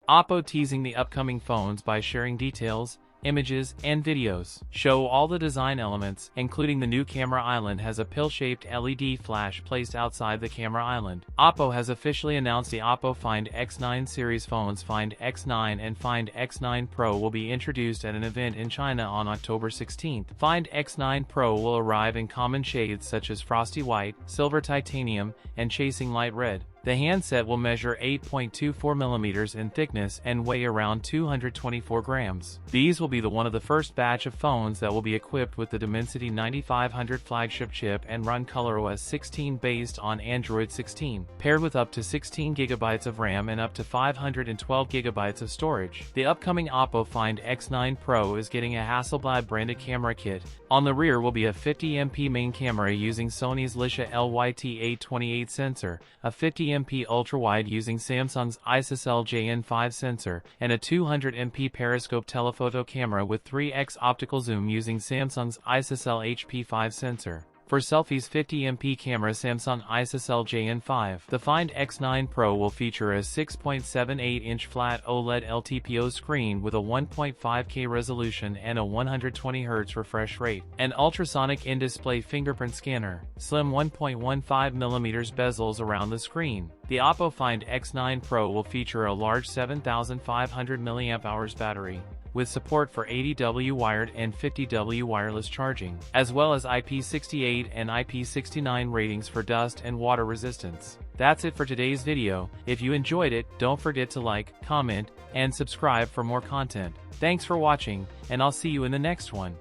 Oppo teasing the upcoming phones by sharing details, images, and videos. Show all the design elements, including the new camera island has a pill-shaped LED flash placed outside the camera island. Oppo has officially announced the Oppo Find X9 series phones. Find X9 and Find X9 Pro will be introduced at an event in China on October 16th. Find X9 Pro will arrive in common shades such as frosty white, silver titanium, and chasing light red. The handset will measure 8.24 mm in thickness and weigh around 224 grams. These will be one of the first batch of phones that will be equipped with the Dimensity 9500 flagship chip and run ColorOS 16 based on Android 16, paired with up to 16 GB of RAM and up to 512 GB of storage. The upcoming Oppo Find X9 Pro is getting a Hasselblad branded camera kit. On the rear will be a 50MP main camera using Sony's Leica LYT828 sensor, a 50MP ultra-wide using Samsung's ISOCELL JN5 sensor, and a 200MP periscope telephoto camera with 3x optical zoom using Samsung's ISOCELL HP5 sensor. For selfies, 50MP camera Samsung ISOCELL JN5. The Find X9 Pro will feature a 6.78-inch flat OLED LTPO screen with a 1.5K resolution and a 120Hz refresh rate, an ultrasonic in-display fingerprint scanner, slim 1.15mm bezels around the screen. The Oppo Find X9 Pro will feature a large 7500 mAh battery, with support for 80W wired and 50W wireless charging, as well as IP68 and IP69 ratings for dust and water resistance. That's it for today's video. If you enjoyed it, don't forget to like, comment, and subscribe for more content. Thanks for watching, and I'll see you in the next one.